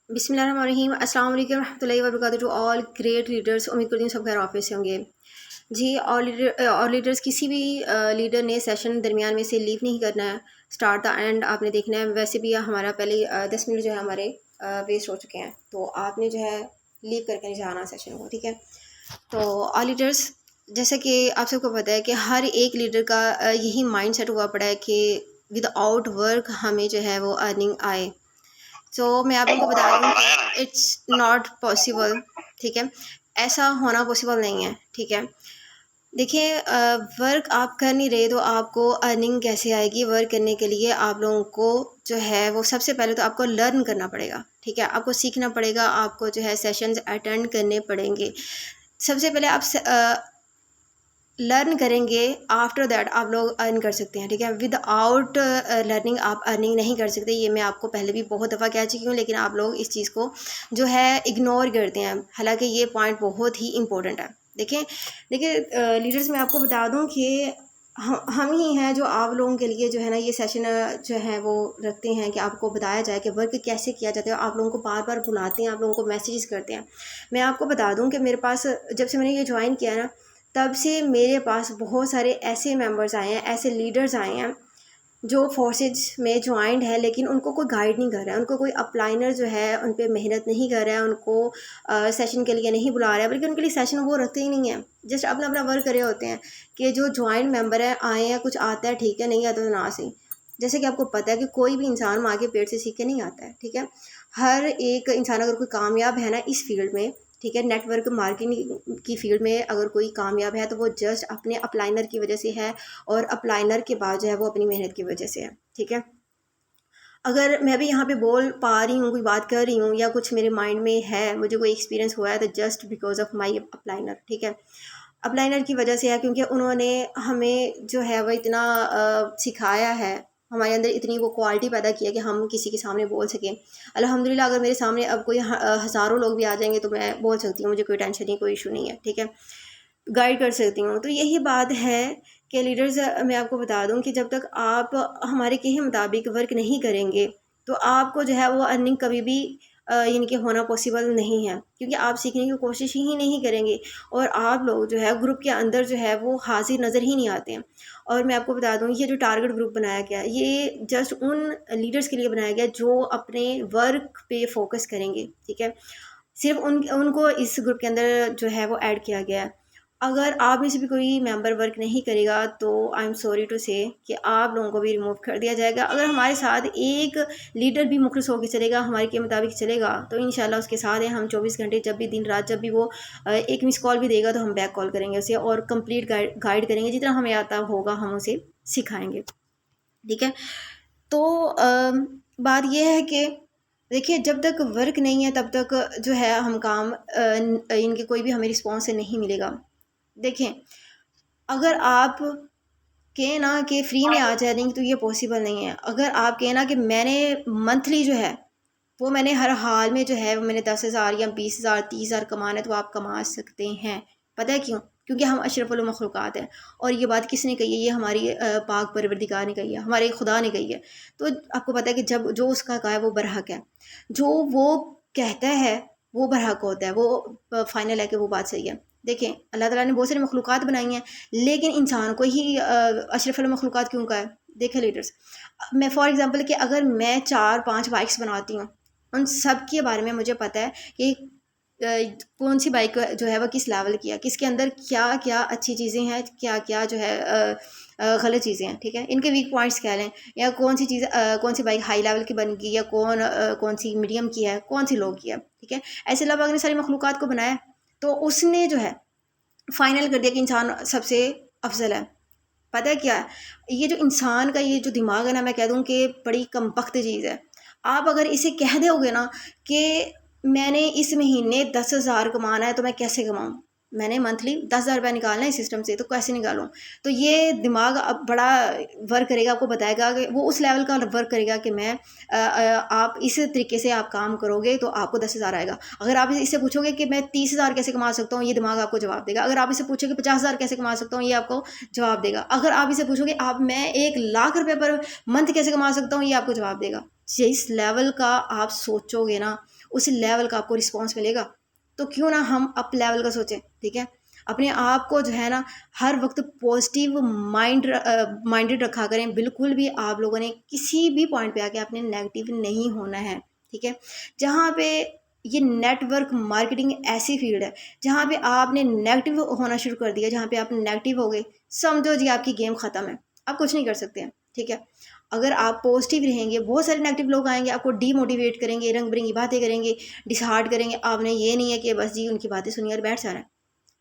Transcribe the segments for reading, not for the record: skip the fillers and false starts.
बिस्मिल्लाहिर्रहमानिर्रहीम। अस्सलाम वालेकुम रहमतुल्लाहि व बरकातहू टू ऑल ग्रेट लीडर्स। उम्मीद करती हूँ सब खैर ऑफिस से होंगे जी। ऑल लीडर्स किसी भी लीडर ने सेशन दरमियान में से लीव नहीं करना है। स्टार्ट द एंड आपने देखना है। वैसे भी हमारा पहले 10 मिनट जो है हमारे वेस्ट हो चुके हैं, तो आपने जो है लीव करके नहीं जाना सेशन को, ठीक है। तो ऑल लीडर्स, जैसा कि आप सबको पता है कि हर एक लीडर का यही माइंड सेट हुआ पड़ा है कि विदाउट वर्क हमें जो है वो अर्निंग आए। तो मैं आप लोगों को बता दूँ कि इट्स नॉट पॉसिबल, ठीक है। ऐसा होना पॉसिबल नहीं है, ठीक है। देखिए, वर्क आप कर नहीं रहे तो आपको अर्निंग कैसे आएगी। वर्क करने के लिए आप लोगों को जो है वो सबसे पहले तो आपको लर्न करना पड़ेगा, ठीक है। आपको सीखना पड़ेगा, आपको जो है सेशंस अटेंड करने पड़ेंगे। सबसे पहले आप लर्न करेंगे, आफ्टर दैट आप लोग अर्न कर सकते हैं, ठीक है। विदाउट लर्निंग आप अर्निंग नहीं कर सकते। ये मैं आपको पहले भी बहुत दफ़ा कह चुकी हूँ, लेकिन आप लोग इस चीज़ को जो है इग्नोर करते हैं, हालांकि ये पॉइंट बहुत ही इंपॉर्टेंट है। देखें देखिए लीडर्स, मैं आपको बता दूँ कि हम ही हैं जो आप लोगों के लिए जो है ना ये सेशन जो है वो रखते हैं कि आपको बताया जाए कि वर्क कैसे किया जाता है। आप लोगों को बार बार बुलाते हैं, आप लोगों को मैसेजेस करते हैं। मैं आपको बता दूं कि मेरे पास जब से मैंने ये ज्वाइन किया ना, तब से मेरे पास बहुत सारे ऐसे मेंबर्स आए हैं, ऐसे लीडर्स आए हैं जो फोर्सेज में ज्वाइंट है, लेकिन उनको कोई गाइड नहीं कर रहा है, उनको कोई अपलाइनर जो है उन पर मेहनत नहीं कर रहा है, उनको सेशन के लिए नहीं बुला रहा है, बल्कि उनके लिए सेशन वो रखते ही नहीं है। जस्ट अपना अपना वर्क करे होते हैं कि जो ज्वाइंट मेंबर है आए हैं, कुछ आता है ठीक है, नहीं आता तो ना सही। जैसे कि आपको पता है कि कोई भी इंसान माँ के पेट से सीख के नहीं आता है, ठीक है। हर एक इंसान अगर कोई कामयाब है ना इस फील्ड में, ठीक है, नेटवर्क मार्केटिंग की फील्ड में अगर कोई कामयाब है तो वो जस्ट अपने अपलाइनर की वजह से है, और अपलाइनर के बाद जो है वो अपनी मेहनत की वजह से है, ठीक है। अगर मैं भी यहाँ पे बोल पा रही हूँ, कोई बात कर रही हूँ, या कुछ मेरे माइंड में है, मुझे कोई एक्सपीरियंस हुआ है, तो just because of my upliner, ठीक है। अपलाइनर की वजह से है, क्योंकि उन्होंने हमें जो है वो इतना सिखाया है, हमारे अंदर इतनी वो क्वालिटी पैदा की है कि हम किसी के सामने बोल सकें। अल्हम्दुलिल्लाह, अगर मेरे सामने अब कोई हज़ारों लोग भी आ जाएंगे तो मैं बोल सकती हूँ, मुझे कोई टेंशन नहीं, कोई इशू नहीं है, ठीक है। गाइड कर सकती हूँ। तो यही बात है कि लीडर्स, मैं आपको बता दूँ कि जब तक आप हमारे कहे मुताबिक वर्क नहीं करेंगे तो आपको जो है वो अर्निंग कभी भी यानी कि होना पॉसिबल नहीं है, क्योंकि आप सीखने की कोशिश ही नहीं करेंगे, और आप लोग जो है ग्रुप के अंदर जो है वो हाजिर नज़र ही नहीं आते हैं। और मैं आपको बता दूँ, ये जो टारगेट ग्रुप बनाया गया है, ये जस्ट उन लीडर्स के लिए बनाया गया जो अपने वर्क पे फोकस करेंगे, ठीक है। सिर्फ उनको इस ग्रुप के अंदर जो है वो ऐड किया गया है। अगर आप में से भी कोई मेंबर वर्क नहीं करेगा तो आई एम सॉरी टू से कि आप लोगों को भी रिमूव कर दिया जाएगा। अगर हमारे साथ एक लीडर भी मुखलिस होकर चलेगा, हमारे के मुताबिक चलेगा, तो इंशाल्लाह उसके साथ हैं हम 24 घंटे, जब भी दिन रात, जब भी वो एक मिस कॉल भी देगा तो हम बैक कॉल करेंगे उसे, और कंप्लीट गाइड करेंगे, जितना हमें आता होगा हम उसे सिखाएंगे, ठीक है। तो बात यह है कि देखिए, जब तक वर्क नहीं है तब तक जो है हम काम इनके कोई भी हमें रिस्पॉन्स नहीं मिलेगा। देखें, अगर आप कहें ना कि फ्री में आ जा रही तो ये पॉसिबल नहीं है। अगर आप कहें ना कि मैंने मंथली जो है वो मैंने हर हाल में जो है वो मैंने 10,000 या 20,000 30,000 कमाना है, तो आप कमा सकते हैं। पता है क्यों? क्योंकि हम अशरफुल मखलूक़ात हैं। और ये बात किसने कही है? ये हमारी पाक परवरदिगार ने कही है, हमारे खुदा ने कही है। तो आपको पता है कि जब जो उसका कहा है वो बरहक है, जो वो कहता है वो बरहक होता है, वो फाइनल है कि वो बात सही है। देखें, अल्लाह ताला ने बहुत सारी मखलूक़ात बनाई हैं, लेकिन इंसान को ही अशरफुल मखलूक़ात क्यों कहा है? देखें लीडर्स, मैं फॉर एग्ज़ाम्पल कि अगर मैं 4-5 बाइक्स बनाती हूँ, उन सब के बारे में मुझे पता है कि कौन सी बाइक जो है वो किस लेवल की है, किसके अंदर क्या क्या अच्छी चीज़ें हैं, क्या क्या जो है गलत चीज़ें हैं, ठीक है। इनके वीक पॉइंट्स क्या हैं, या कौन सी चीज़ कौन सी बाइक हाई लेवल की बनेगी, या कौन सी मीडियम की है, कौन सी लो की है, ठीक है। ऐसे अल्लाह पाक ने सारी मखलूक़ात को बनाया, तो उसने जो है फाइनल कर दिया कि इंसान सबसे अफजल है। पता है क्या है? ये जो इंसान का ये जो दिमाग है ना, मैं कह दूँ कि बड़ी कमबख्त चीज़ है। आप अगर इसे कह दोगे ना कि मैंने इस महीने 10,000 कमाना है तो मैं कैसे कमाऊँ? मैंने मंथली 10,000 रुपये निकालना है इस सिस्टम से, तो कैसे निकालूँ? तो ये दिमाग अब बड़ा वर्क करेगा, आपको बताएगा कि वो उस लेवल का वर्क करेगा कि आप इस तरीके से आप काम करोगे तो आपको 10,000 आएगा। अगर आप इससे पूछोगे कि मैं 30,000 कैसे कमा सकता हूँ, ये दिमाग आपको जवाब देगा। अगर आप इसे पूछोगे 50,000 कैसे कमा सकता हूँ, ये आपको जवाब देगा। अगर आप इसे पूछोगे आप मैं 1,00,000 रुपये पर मंथ कैसे कमा सकता हूँ, ये आपको जवाब देगा। जिस लेवल का आप सोचोगे ना, उस लेवल का आपको रिस्पॉन्स मिलेगा। तो क्यों ना हम अप लेवल का सोचें, ठीक है। अपने आप को जो है ना हर वक्त पॉजिटिव माइंडेड रखा करें। बिल्कुल भी आप लोगों ने किसी भी पॉइंट पे आके आपने नेगेटिव नहीं होना है, ठीक है। जहाँ पे ये नेटवर्क मार्केटिंग ऐसी फील्ड है जहाँ पे आपने नेगेटिव होना शुरू कर दिया, जहाँ पे आप नेगेटिव हो गए, समझो जी आपकी गेम ख़त्म है, आप कुछ नहीं कर सकते हैं, ठीक है। अगर आप पॉजिटिव रहेंगे, बहुत सारे नेगेटिव लोग आएंगे, आपको डीमोटिवेट करेंगे, रंग बिरंगी बातें करेंगे, डिसहार्ट करेंगे। आपने ये नहीं है कि बस जी उनकी बातें सुनिए और बैठ जाना है,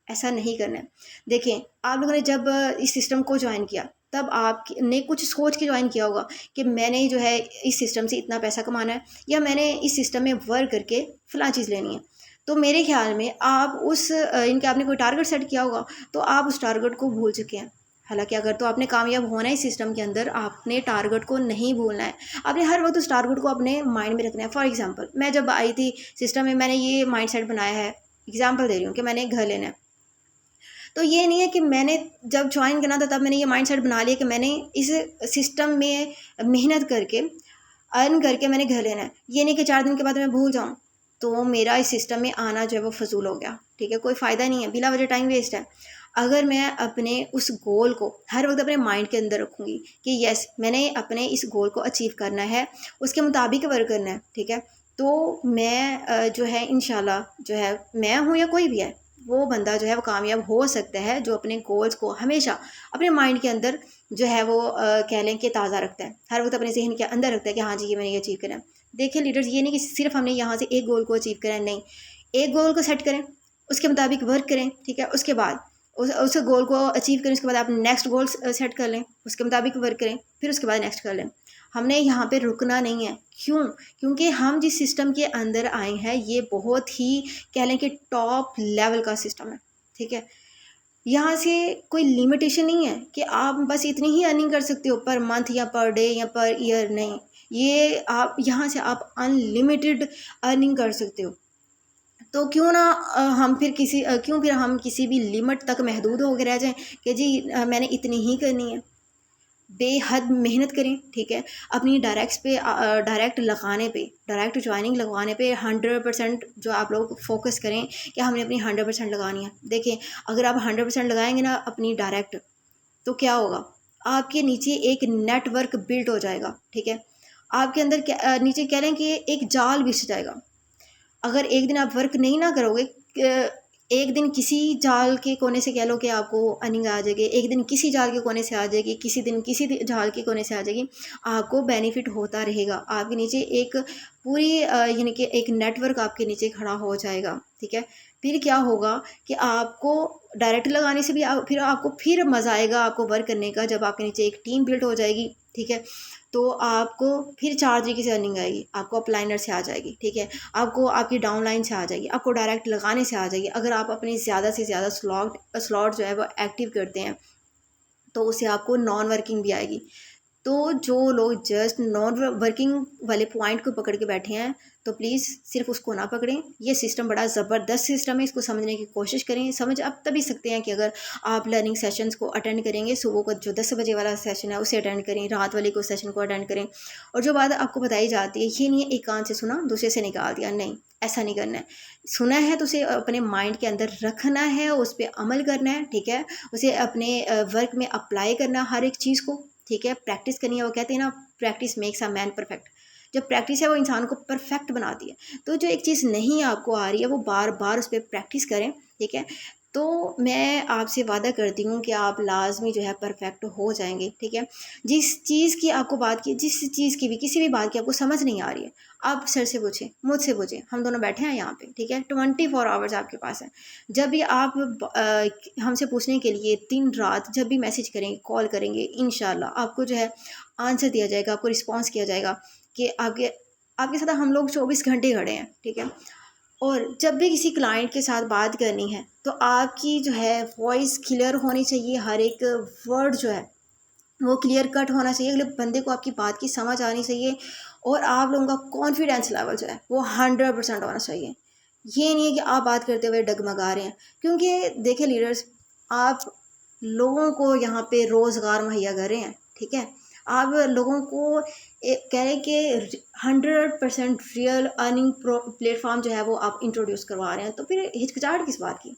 ऐसा नहीं करना है। देखें, आप लोगों ने जब इस सिस्टम को ज्वाइन किया तब आपने कुछ सोच के ज्वाइन किया होगा कि मैंने जो है इस सिस्टम से इतना पैसा कमाना है, या मैंने इस सिस्टम में वर्क करके फ़लाँ चीज़ लेनी है। तो मेरे ख्याल में आप उस इनके आपने कोई टारगेट सेट किया होगा, तो आप उस टारगेट को भूल चुके हैं। हालाँकि अगर तो आपने कामयाब होना है इस सिस्टम के अंदर, आपने टारगेट को नहीं भूलना है। आपने हर वक़्त उस टारगेट को अपने माइंड में रखना है। फॉर एग्ज़ाम्पल, मैं जब आई थी सिस्टम में, मैंने ये माइंडसेट बनाया है, एग्ज़ाम्पल दे रही हूँ कि मैंने एक घर लेना है। तो ये नहीं है कि मैंने जब ज्वाइन करना था तब मैंने ये माइंडसेट बना लिया कि मैंने इस सिस्टम में मेहनत करके, अर्न करके मैंने घर लेना है। ये नहीं कि 4 दिन के बाद मैं भूल जाऊँ, तो मेरा इस सिस्टम में आना जो है वो फ़िज़ूल हो गया, ठीक है। कोई फ़ायदा नहीं है, बिला वजह टाइम वेस्ट है। अगर मैं अपने उस गोल को हर वक़्त अपने माइंड के अंदर रखूँगी कि येस मैंने अपने इस गोल को अचीव करना है, उसके मुताबिक वर्क करना है, ठीक है। तो मैं जो है इंशाल्लाह जो है, मैं हूँ या कोई भी है, वो बंदा जो है वो कामयाब हो सकता है जो अपने गोल्स को हमेशा अपने माइंड के अंदर जो है वो कह लें कि ताज़ा रखता है, हर वक्त अपने जहन के अंदर रखता है कि हाँ जी ये मैंने ये अचीव करना है। देखिए लीडर्स, ये नहीं कि सिर्फ हमने यहाँ से एक गोल को अचीव करा है, नहीं, एक गोल को सेट करें, उसके मुताबिक वर्क करें, ठीक है। उसके बाद उस गोल को अचीव करें, उसके बाद आप नेक्स्ट गोल सेट कर लें, उसके मुताबिक वर्क करें, फिर उसके बाद नेक्स्ट कर लें। हमने यहाँ पे रुकना नहीं है। क्यों? क्योंकि हम जिस सिस्टम के अंदर आए हैं ये बहुत ही कह लें कि टॉप लेवल का सिस्टम है, ठीक है। यहाँ से कोई लिमिटेशन नहीं है कि आप बस इतनी ही अर्निंग कर सकते हो पर मंथ या पर डे या पर ईयर, नहीं। ये आप यहाँ से आप अनलिमिटेड अर्निंग कर सकते हो। तो क्यों फिर हम किसी भी लिमिट तक महदूद हो के रह जाएं कि जी मैंने इतनी ही करनी है। बेहद मेहनत करें, ठीक है। अपनी डायरेक्ट लगाने पे, डायरेक्ट ज्वाइनिंग लगवाने पे 100% जो आप लोग फोकस करें कि हमने अपनी 100% लगानी है। देखें, अगर आप 100% लगाएंगे ना अपनी डायरेक्ट, तो क्या होगा, आपके नीचे एक नेटवर्क बिल्ड हो जाएगा, ठीक है। आपके अंदर नीचे कह लें कि एक जाल बिछ जाएगा। अगर एक दिन आप वर्क नहीं ना करोगे, एक दिन किसी जाल के कोने से कह लो कि आपको अर्निंग आ जाएगी, एक दिन किसी जाल के कोने से आ जाएगी, किसी दिन किसी जाल के कोने से आ जाएगी, आपको बेनिफिट होता रहेगा। आपके नीचे एक पूरी यानी कि एक नेटवर्क आपके नीचे खड़ा हो जाएगा, ठीक है। फिर क्या होगा कि आपको डायरेक्ट लगाने से भी फिर आपको फिर मज़ा आएगा आपको वर्क करने का, जब आपके नीचे एक टीम बिल्ड हो जाएगी, ठीक है। तो आपको फिर 4 तरीके से अर्निंग आएगी। आपको अपलाइनर से आ जाएगी, ठीक है। आपको आपकी डाउनलाइन से आ जाएगी, आपको डायरेक्ट लगाने से आ जाएगी। अगर आप अपनी ज़्यादा से ज़्यादा स्लॉट जो है वो एक्टिव करते हैं, तो उससे आपको नॉन वर्किंग भी आएगी। तो जो लोग जस्ट नॉन वर्किंग वाले पॉइंट को पकड़ के बैठे हैं, तो प्लीज़ सिर्फ उसको ना पकड़ें। ये सिस्टम बड़ा ज़बरदस्त सिस्टम है, इसको समझने की कोशिश करें। समझ आप तभी सकते हैं कि अगर आप लर्निंग सेशंस को अटेंड करेंगे, सुबह को जो 10 बजे वाला सेशन है उसे अटेंड करें, रात वाले को सेशन को अटेंड करें। और जो बात आपको बताई जाती है, ये नहीं है एक कान से सुना दूसरे से निकाल दिया, नहीं, ऐसा नहीं करना है। सुना है तो उसे अपने माइंड के अंदर रखना है, उस पर अमल करना है, ठीक है। उसे अपने वर्क में अप्लाई करना हर एक चीज़ को, ठीक है। प्रैक्टिस करनी है, वो कहते हैं ना, practice makes a man perfect. जो प्रैक्टिस है वो इंसान को परफेक्ट बनाती है। तो जो एक चीज़ नहीं आपको आ रही है वो बार बार उस पर प्रैक्टिस करें, ठीक है। तो मैं आपसे वादा करती हूँ कि आप लाजमी जो है परफेक्ट हो जाएंगे, ठीक है। जिस चीज़ की भी किसी भी बात की आपको समझ नहीं आ रही है, आप सर से पूछें, मुझसे पूछें, हम दोनों बैठे हैं यहाँ पे, ठीक है। 24 आवर्स आपके पास है। जब भी आप हमसे पूछने के लिए दिन रात जब भी मैसेज करेंगे, कॉल करेंगे, इंशाल्लाह आपको जो है आंसर दिया जाएगा, आपको रिस्पॉन्स किया जाएगा कि आपके आपके साथ हम लोग 24 घंटे खड़े हैं, ठीक है। और जब भी किसी क्लाइंट के साथ बात करनी है तो आपकी जो है वॉइस क्लियर होनी चाहिए, हर एक वर्ड जो है वो क्लियर कट होना चाहिए, अगले बंदे को आपकी बात की समझ आनी चाहिए, और आप लोगों का कॉन्फिडेंस लेवल जो है वो 100% होना चाहिए। ये नहीं है कि आप बात करते हुए डगमगा रहे हैं, क्योंकि देखिए लीडर्स, आप लोगों को यहाँ पे रोज़गार मुहैया कर रहे हैं, ठीक है। आप लोगों को कह रहे हैं कि 100% रियल अर्निंग प्लेटफॉर्म जो है वो आप इंट्रोड्यूस करवा रहे हैं, तो फिर हिचकिचाहट किस बात की?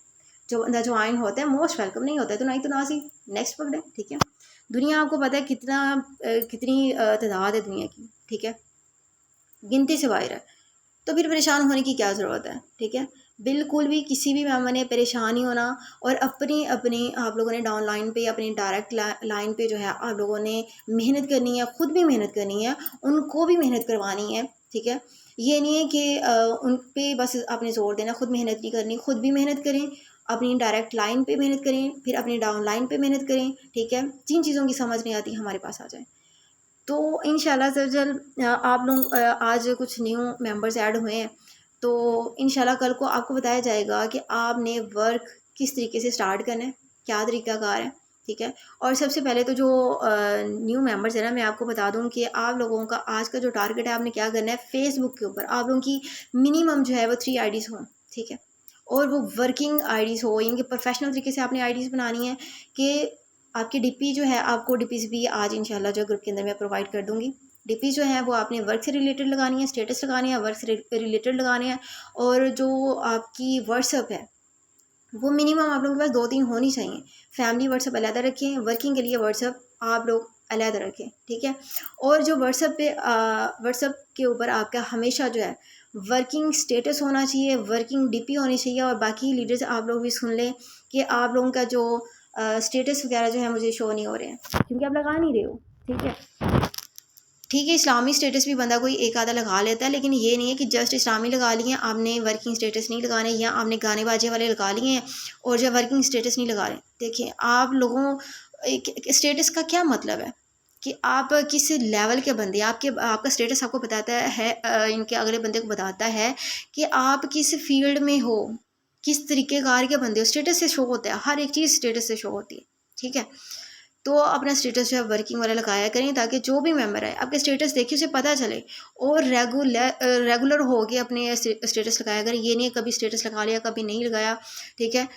जो बंदा ज्वाइन होता है मोस्ट वेलकम, नहीं होता है तो नहीं तो ना सी नेक्स्ट पकड़े, ठीक है। दुनिया आपको पता है कितनी तादाद है दुनिया की, ठीक है, गिनती से बाहर है, तो फिर परेशान होने की क्या ज़रूरत है, ठीक है। बिल्कुल भी किसी भी मेंबर ने परेशान नहीं होना, और अपनी अपनी आप लोगों ने डाउन लाइन पे, अपनी डायरेक्ट लाइन पे जो है आप लोगों ने मेहनत करनी है, ख़ुद भी मेहनत करनी है, उनको भी मेहनत करवानी है, ठीक है। ये नहीं है कि उन पे बस आपने ज़ोर देना, खुद मेहनत नहीं करनी, खुद भी मेहनत करें, अपनी डायरेक्ट लाइन पे मेहनत करें, फिर अपनी डाउन लाइन पे मेहनत करें, ठीक है। जिन चीज़ों की समझ नहीं आती हमारे पास आ जाए, तो इंशाल्लाह से जल्द आप लोग आज कुछ न्यू मेंबर्स ऐड हुए हैं, तो इंशाल्लाह कल को आपको बताया जाएगा कि आपने वर्क किस तरीके से स्टार्ट करना है, क्या तरीक़ाकार है, ठीक है। और सबसे पहले तो जो न्यू मेंबर्स है ना, मैं आपको बता दूं कि आप लोगों का आज का जो टारगेट है, आपने क्या करना है, फेसबुक के ऊपर आप लोगों की मिनिमम जो है वो 3 आईडीज़ हों, ठीक है। और वो वर्किंग आईडीज़ हो, यानी कि प्रोफेशनल तरीके से आपने आईडीज़ बनानी है, कि आपकी डीपी जो है, आपको डीपीज़ भी आज इंशाल्लाह जो ग्रुप के अंदर मैं प्रोवाइड कर दूँगी। डीपी जो है वो आपने वर्क से रिलेटेड लगानी है, स्टेटस लगानी है, वर्क से रिलेटेड लगाने हैं, और जो आपकी व्हाट्सएप है वो मिनिमम आप लोगों के पास 2-3 होनी चाहिए। फैमिली व्हाट्सएप अलग रखें, वर्किंग के लिए व्हाट्सएप आप लोग अलग रखें, ठीक है। और जो व्हाट्सएप के ऊपर आपका हमेशा जो है वर्किंग स्टेटस होना चाहिए, वर्किंग डीपी होनी चाहिए, और बाकी लीडर्स आप लोग भी सुन लें कि आप लोगों का जो स्टेटस वगैरह जो है मुझे शो नहीं हो रहे हैं, क्योंकि आप लगा नहीं रहे हो, ठीक है। ठीक है, इस्लामी स्टेटस भी बंदा कोई एक आधा लगा लेता है, लेकिन ये नहीं है कि जस्ट इस्लामी लगा लिए हैं, आपने वर्किंग स्टेटस नहीं लगाने, या आपने गाने बाजे वाले लगा लिए हैं और जो वर्किंग स्टेटस नहीं लगा रहे। देखिए आप लोगों, एक स्टेटस का क्या मतलब है कि आप किस लेवल के बंदे, आपका स्टेटस आपको बताता है इनके अगले बंदे को बताता है कि आप किस फील्ड में हो, किस तरीके कार के बंदे हो। स्टेटस से शो होता है, हर एक चीज़ स्टेटस से शो होती है, ठीक है। तो अपना स्टेटस जो है वर्किंग वाला लगाया करें, ताकि जो भी मेंबर है आपके स्टेटस देखिए उसे पता चले, और रेगुलर हो के अपने स्टेटस लगाया करें। ये नहीं कभी स्टेटस लगा लिया कभी नहीं लगाया, ठीक है।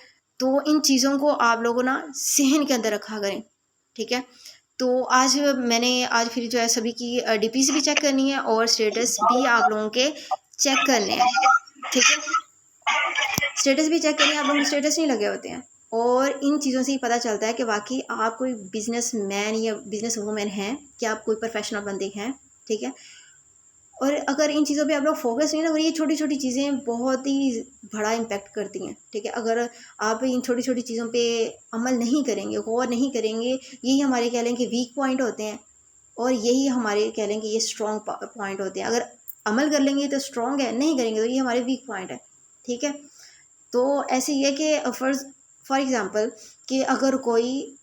तो इन चीज़ों को आप लोगों ना सहन के अंदर रखा करें, ठीक है। तो आज फिर जो है सभी की डीपीज भी चेक करनी है, और स्टेटस भी आप लोगों के चेक करने हैं, ठीक है। स्टेटस भी चेक करें, आप लोगों के स्टेटस नहीं लगे होते हैं, और इन चीज़ों से ही पता चलता है कि वाकई आप कोई बिजनेस मैन या बिजनेस वूमेन हैं, कि आप कोई प्रोफेशनल बंदे हैं, ठीक है। और अगर इन चीज़ों पे आप लोग फोकस नहीं ना करिए, छोटी छोटी चीज़ें बहुत ही बड़ा इम्पेक्ट करती हैं, ठीक है। अगर आप इन छोटी छोटी चीज़ों पे अमल नहीं करेंगे, गौर नहीं करेंगे, यही हमारे कह लें कि वीक पॉइंट होते हैं, और यही हमारे कह लें कि ये स्ट्रॉन्ग पॉइंट होते हैं। अगर अमल कर लेंगे तो स्ट्रॉन्ग है, नहीं करेंगे तो ये हमारे वीक पॉइंट है, ठीक है। तो ऐसे ही है कि फॉर एग्ज़ाम्पल कि अगर कोई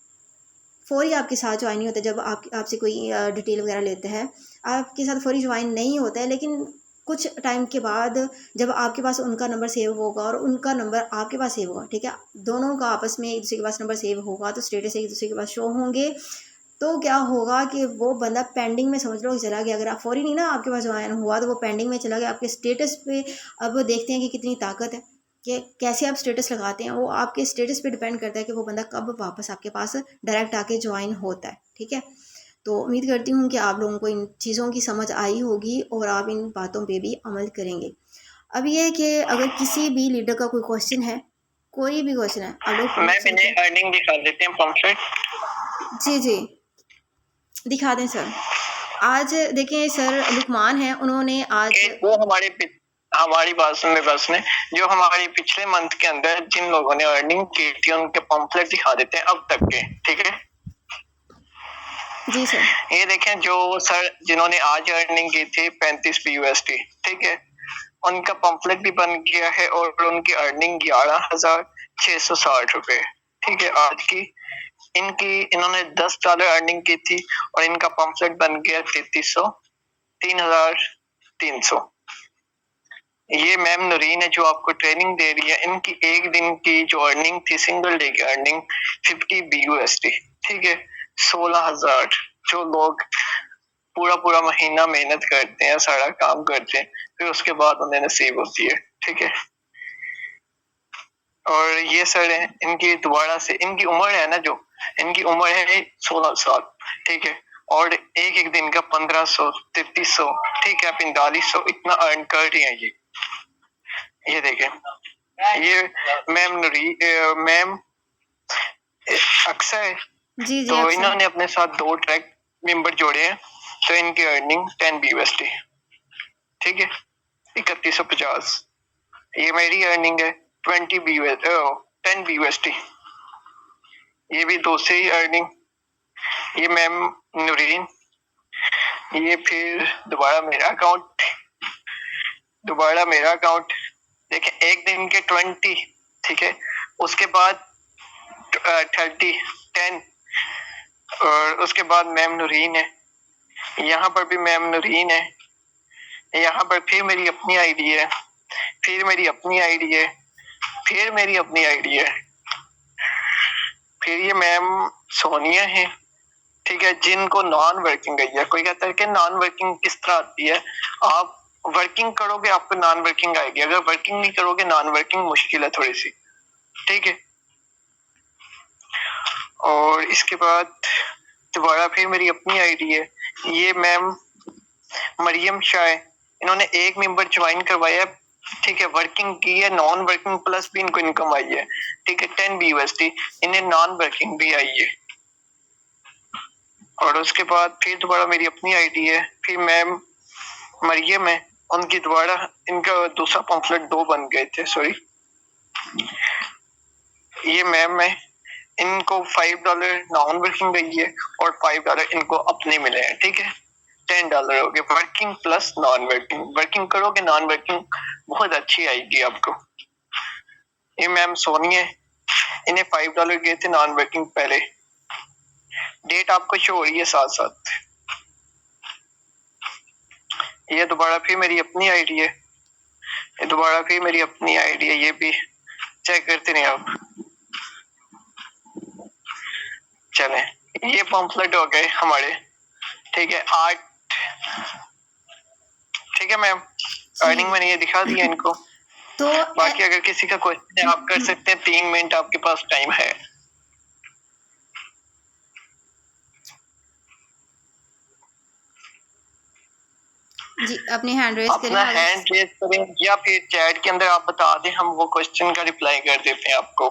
फ़ौरी आपके साथ ज्वाइन नहीं होता, जब आपसे कोई डिटेल वगैरह लेता है, आपके साथ फ़ौरी ज्वाइन नहीं होता है, लेकिन कुछ टाइम के बाद जब आपके पास उनका नंबर सेव होगा और उनका नंबर आपके पास सेव होगा, ठीक है, दोनों का आपस में एक दूसरे के पास नंबर सेव होगा, तो स्टेटस एक दूसरे के पास शो होंगे। तो क्या होगा कि वो बंदा पेंडिंग में समझ लो चला गया। अगर आप फ़ौरी नहीं ना आपके पास ज्वाइन हुआ, तो वो पेंडिंग में चला गया। आपके स्टेटस पे अब देखते हैं कि कितनी ताकत है, कि कैसे आप स्टेटस लगाते हैं, वो आपके स्टेटस पे डिपेंड करता है कि वो बंदा कब वापस आपके पास डायरेक्ट आके ज्वाइन होता है, ठीक है। तो उम्मीद करती हूँ कि आप लोगों को इन चीज़ों की समझ आई होगी, और आप इन बातों पे भी अमल करेंगे। अब ये है कि अगर किसी भी लीडर का कोई क्वेश्चन है, कोई भी क्वेश्चन है, आप लोग मैं इन्हें अर्निंग दिखा देते हैं पंपलेट। जी दिखा दें सर। आज देखिए सर लुकमान हैं, उन्होंने आज वो हमारी बात सुनने बस ने जो हमारी पिछले मंथ के अंदर जिन लोगों ने अर्निंग की थी उनके पंपलेट दिखा देते हैं अब तक के, ठीक है। जी सर। ये देखें जो सर जिन्होंने आज अर्निंग की थी 35 PUSD, ठीक है, उनका पंपलेट भी बन गया है, और उनकी अर्निंग 11,660 रुपए, ठीक है, आज की। इन्होंने $10 अर्निंग की थी, और इनका पंपलेट बन गया 3,300। ये मैम नूरीन है जो आपको ट्रेनिंग दे रही है। इनकी एक दिन की जो अर्निंग थी, सिंगल डे की अर्निंग 50 BUSD, ठीक है, 16,000। जो लोग पूरा महीना मेहनत करते हैं, सारा काम करते हैं, फिर उसके बाद उन्हें नसीब होती है, ठीक है। और ये सर है, इनकी दोबारा से इनकी उम्र है ना, जो इनकी उम्र है 16 साल, ठीक है, और एक एक दिन का 1500, 3300, ठीक है, 4500 इतना अर्न कर रही है ये देखें, ये मैम अक्सर है। जी जी तो अक्सर। इन्होंने अपने साथ 2 ट्रैक मेंबर जोड़े हैं, तो इनकी अर्निंग 10 BUSD, ठीक है, 3150। ये मेरी अर्निंग है 10 BUSD, ये भी 2 से ही अर्निंग। ये मैम नूरीन, ये फिर दोबारा मेरा अकाउंट देखें, एक दिन के 20, ठीक है, उसके बाद 30, 10, और उसके बाद मैम नूरीन है, यहाँ पर भी मैम नूरीन है, यहाँ पर फिर मेरी अपनी आईडी है, फिर मेरी अपनी आईडी है, फिर मेरी अपनी आईडी है, फिर ये मैम सोनिया है, ठीक है, जिनको नॉन वर्किंग आई है। कोई कहता है कि नॉन वर्किंग किस तरह आती है, आप वर्किंग करोगे आपको नॉन वर्किंग आएगी, अगर वर्किंग नहीं करोगे नॉन वर्किंग मुश्किल है थोड़ी सी, ठीक है। और इसके बाद दोबारा फिर मेरी अपनी आईडी है, ये मैम मरियम शाह है, इन्होंने एक मेंबर ज्वाइन करवाया, ठीक है, वर्किंग की है, नॉन वर्किंग प्लस भी इनको इनकम आई है, ठीक है, 10 BUSD, इन्हें नॉन वर्किंग भी आई है। और उसके बाद फिर दोबारा मेरी अपनी आईडी है, फिर मैम मरियम है, उनकी दोबारा इनका दूसरा पम्फलेट 2 बन गए थे, सॉरी। ये मैम है, इनको $5 नॉन वर्किंग गई है और $5 इनको अपने मिले हैं, ठीक है, $10 हो गए working plus non working. Working करोगे नॉन वर्किंग बहुत अच्छी आएगी आपको। ये मैम सोनी है, इन्हें $5 गए थे नॉन वर्किंग पहले, डेट आपको शो हो रही है साथ साथ। ये दोबारा फिर मेरी अपनी आईडी है, ये दोबारा फिर मेरी अपनी आईडी है, ये भी चेक करते नहीं आप। चले, ये पम्फलेट हो गए हमारे, ठीक है, 8, ठीक है मैम, अर्निंग मैंने ये दिखा दिया इनको। तो बाकी अगर किसी का क्वेश्चन है आप कर सकते हैं, 3 मिनट आपके पास टाइम है। जी अपनी हैंड रेज करें, अपना हैंड रेज करें या फिर चैट के अंदर आप बता दें, हम वो क्वेश्चन का रिप्लाई कर देते हैं आपको।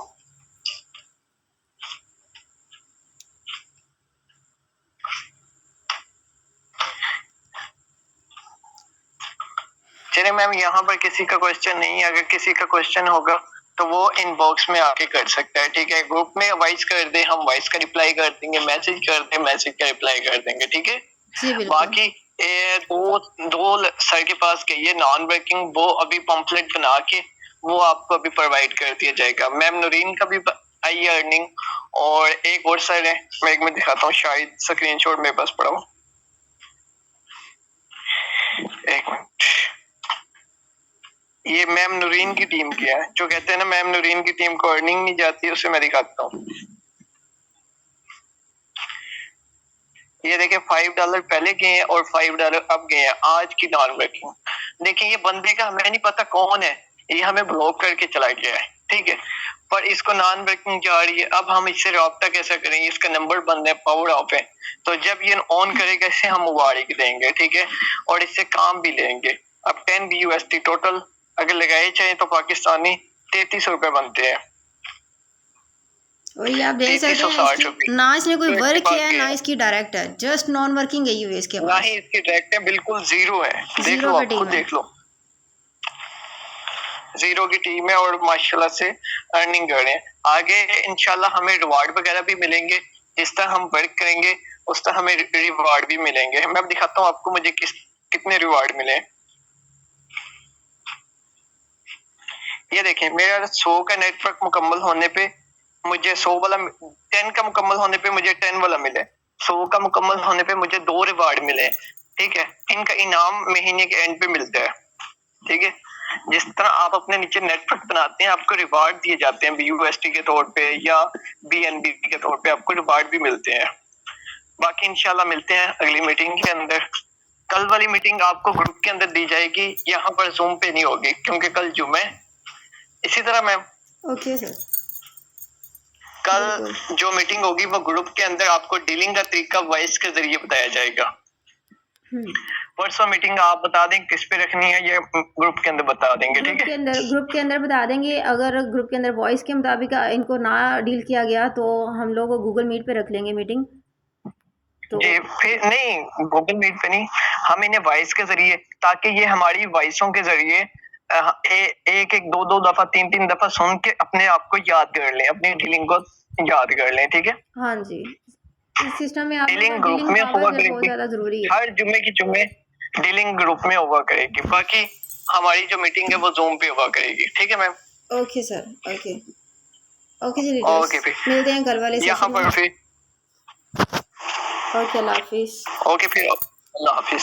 चलिए मैम, यहाँ पर किसी का क्वेश्चन नहीं है, अगर किसी का क्वेश्चन होगा तो वो इनबॉक्स में आके कर सकता है, ठीक है, ग्रुप में वॉइस कर दे, हम वॉइस का रिप्लाई कर देंगे, मैसेज कर दे, मैसेज का रिप्लाई कर देंगे, ठीक है। जी बिल्कुल। बाकी दो सर के पास गई है नॉन वर्किंग, वो अभी पम्फलेट बना के वो आपको अभी प्रोवाइड कर दिया जाएगा। मैम नूरीन का भी आई है अर्निंग, और एक और सर है, मैं एक मिनट दिखाता हूँ, शायद स्क्रीनशॉट मेरे पास पड़ा हो, एक मिनट। ये मैम नूरीन की टीम की है, जो कहते हैं ना मैम नूरीन की टीम को अर्निंग नहीं जाती, उसे मैं दिखाता हूँ। ये देखिए $5 पहले गए हैं और $5 अब गए हैं आज की नॉन वर्किंग। देखिए ये बंदे का हमें नहीं पता कौन है, ये हमें ब्लॉक करके चला गया है, ठीक है, पर इसको नॉन वर्किंग जा रही है। अब हम इससे रब्ता कैसे करेंगे, इसका नंबर बंद है, पावर ऑफ है, तो जब ये ऑन करेगा इससे हम मुबारक देंगे, ठीक है, और इससे काम भी लेंगे। अब 10 BUSD टोटल अगर लगाए चाहे तो पाकिस्तानी 3300 रुपए बनते हैं, और ये आप देख सकते हैं ना, इसने कोई वर्क किया है ना इसकी डायरेक्ट है, जस्ट नॉन वर्किंग गई हुई है इसके पास, ना ही इसकी डायरेक्ट है, बिल्कुल जीरो है, देख लो आप खुद देख लो, जीरो की टीम है और माशाल्लाह से अर्निंग कर रहे हैं। आगे इंशाल्लाह हमें रिवार्ड वगैरह भी मिलेंगे, जिस तरह हम वर्क करेंगे उस तरह हमें रिवार्ड भी मिलेंगे। मैं अब दिखाता हूँ आपको मुझे कितने रिवार्ड मिले। ये देखें, मेरा 100 का नेटवर्क मुकम्मल होने पे मुझे 100 वाला, 10 का मुकम्मल होने पे मुझे 10 वाला मिले, 100 का मुकम्मल होने पे मुझे 2 रिवार्ड मिले, ठीक है। इनका इनाम महीने के एंड पे मिलता है, ठीक है। जिस तरह आप अपने नीचे नेटवर्क बनाते हैं आपको रिवार्ड दिए जाते हैं BUSD के तौर पे या BNB के तौर पे, आपको रिवार्ड भी मिलते हैं। बाकी इंशाल्लाह मिलते हैं अगली मीटिंग के अंदर। कल वाली मीटिंग आपको ग्रुप के अंदर दी जाएगी, यहाँ पर जूम पे नहीं होगी क्योंकि कल जुम्मे। इसी तरह मैम ओके सर, कल बिल्कुल। जो मीटिंग होगी वो ग्रुप के अंदर आपको डीलिंग का तरीका वॉइस के जरिए बताया जाएगा। परसों मीटिंग आप बता दें किस पे रखनी है, ये ग्रुप के अंदर बता देंगे, ठीक है? ग्रुप के अंदर बता देंगे। अगर ग्रुप के अंदर वॉइस के मुताबिक इनको ना डील किया गया तो हम लोग गूगल मीट पे रख लेंगे मीटिंग। तो जी, फिर नहीं गूगल मीट पे नहीं, हम इन्हें वॉइस के जरिए, ताकि ये हमारी वॉइसों के जरिए एक एक दो दो दफा तीन तीन दफा सुन के अपने आप को याद कर लें, अपनी डीलिंग को याद कर लें, ठीक है? हाँ जी, इस सिस्टम में आप डीलिंग ग्रुप डीलिंग में हुआ पावर बहुत करेगी, ज़्यादा ज़रूरी है। हर जुम्मे की जुम्मे डीलिंग ग्रुप में हुआ करेगी, बाकी हमारी जो मीटिंग है वो जूम पे हुआ करेगी, ठीक है ma'am? Okay sir, okay okay जी लीडर्स, ओके फिर मिलते हैं कल वाले यहाँ सेशन पर में। फिर ओके, अल्लाह हाफिज़। ओके फिर अल्लाह हाफिज।